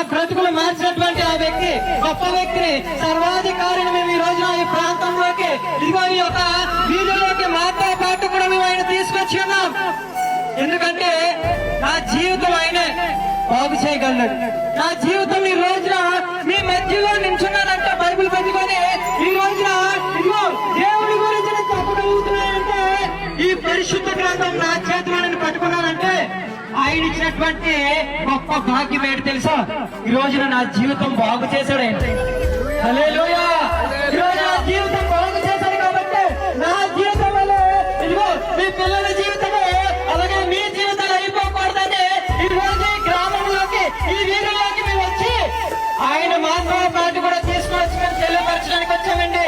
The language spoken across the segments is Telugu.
బ్రతుకులు మార్చినటువంటి ఆ వ్యక్తి, గొప్ప వ్యక్తిని, సర్వాధికారిని మేము ఈ రోజున ఈ ప్రాంతంలోకి, ఇదిగో ఈ యొక్క వీధిలోకి మాతో పాటు కూడా మేము ఆయన తీసుకొచ్చి ఉన్నాం. ఎందుకంటే నా జీవితం ఆయనే బాగు చేయగలడు. నా జీవితం ఈ రోజున మీ మధ్యలో నించున్నానంటే బైబిల్ పట్టుకొని ఈ రోజున ఇదిగో దేవుడి గురించి నేను చెప్పగలుగుతున్నానంటే ఈ పరిశుద్ధ గ్రంథం నా చేతిలో నేను పట్టుకున్నానంటే ఆయన ఇచ్చినటువంటి గొప్ప భాగ్యం ఏంటి తెలుసా? ఈ రోజున నా జీవితం బాగు చేశాడు ఆయన. హల్లెలూయా. ఈ రోజు నా జీవితం బాగు చేశాడు కాబట్టి నా జీవితం వల్ల ఇదిగో మీ పిల్లల జీవితమే అలాగే మీ జీవితాలు అయిపోకూడదని ఈ రోజు ఈ గ్రామంలోకి ఈ వీధిలోకి మేము వచ్చి ఆయన మాతో పాటు కూడా తీసుకొచ్చి మేము తెలియపరచడానికి వచ్చామండి.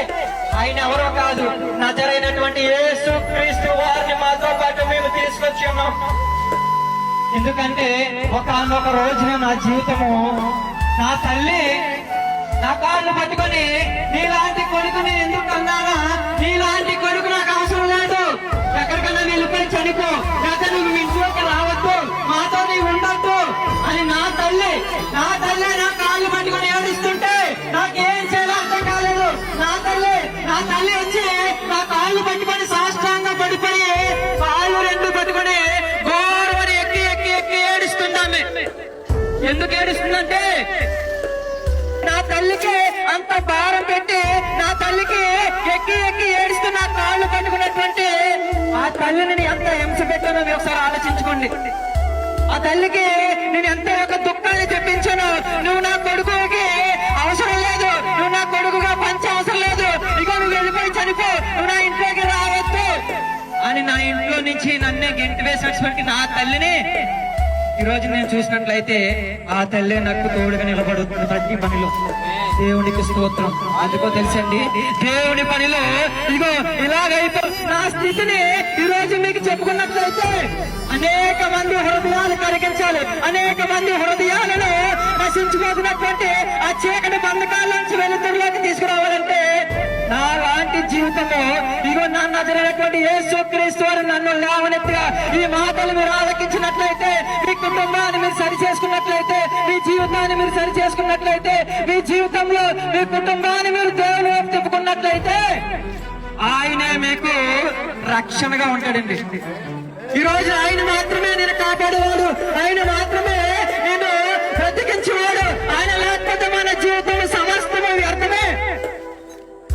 ఆయన ఎవరో కాదు, నజరైనటువంటి యేసు క్రీస్తు వారిని మాతో పాటు మేము తీసుకొచ్చి ఉన్నాం. ఎందుకంటే ఒకానొక రోజున నా జీవితము, నా తల్లి నా కాళ్ళు పట్టుకొని నీలాంటి కొడుకుని ఎందుకు అన్నానా, నీలాంటి కొడుకు నాకు అవసరం లేదు, ఎక్కడికన్నా వెళ్ళిపోయి చనిపో, లేక నువ్వు ఇంట్లోకి రావద్దు, మాతో నీవు ఉండొద్దు అని నా తల్లి నా కాళ్ళు పట్టుకొని ఏడుస్తుంటే నాకేం చేయాలో అర్థం కాలేదు. నా తల్లి వచ్చి నా కాళ్ళు పట్టుకొని సాష్టాంగం పడిపోయి కాళ్ళు రెండు పట్టుకొని గోరవని ఎక్కి ఎక్కి ఎక్కి ఏడుస్తుందామె. ఎందుకు ఏడుస్తుందంటే నా తల్లికి అంత భారం పెట్టి నా తల్లికి ఎక్కి ఎక్కి ఏడుస్తూ నా కాళ్ళు పట్టుకున్నటువంటి ఆ తల్లిని నేను ఎంత హింస పెట్టానో ఒకసారి ఆలోచించుకోండి. ఆ తల్లికి నేను ఎంత యొక్క దుఃఖాన్ని తెప్పించాను. నువ్వు నా కొడుకుకి అవసరం లేదు, నువ్వు నా కొడుకుగా పంచ అవసరం లేదు, ఇక నువ్వు వెళ్ళిపోయి చనిపో, నువ్వు నా ఇంట్లోకి రావద్దు అని నా ఇంట్లో నుంచి నన్నే గెంటి వేసినటువంటి నా తల్లిని ఈ రోజు నేను చూసినట్లయితే ఆ తల్లి నాకు తోడుగా నిలబడుతుంది ప్రతి పనిలో. దేవునికి స్తోత్రం. అందుకో తెలుసండి, దేవుని పనిలో ఇదిగో ఇలాగైతే నా స్థితిని ఈ రోజు మీకు చెప్పుకున్నట్లయితే అనేక మంది హృదయాలు కరిగించాలి, అనేక మంది హృదయాలను నశించిపోతున్నటువంటి ఆ చీకటి బంధకాల నుంచి వెలుతురులోకి తీసుకురావాలంటే నా లాంటి జీవితము ఇగో నన్ను జరిగినటువంటి యేసు క్రీస్తు వారు నన్ను లేవనెత్తుగా ఈ మాటలు మీరు ఆలకించినట్లయితే, మీ కుటుంబాన్ని మీరు సరి చేసుకున్నట్లయితే, మీ జీవితాన్ని మీరు సరి చేసుకున్నట్లయితే, మీ జీవితంలో మీ కుటుంబాన్ని మీరు దేవుని వైపు తిప్పుకున్నట్లయితే ఆయనే మీకు రక్షణగా ఉంటాడండి. ఈ రోజు ఆయన మాత్రమే నేను కాపాడేవాడు, ఆయన మాత్రమే నేను బ్రతికించేవాడు. ఆయన లేకపోతే మన జీవితం సమస్తము వ్యర్థమే.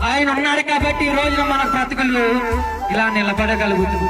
ఆయన ఉన్నాడు కాబట్టి ఈ రోజున మన బ్రతుకులు ఇలా నిలబడగలుగుతుంది.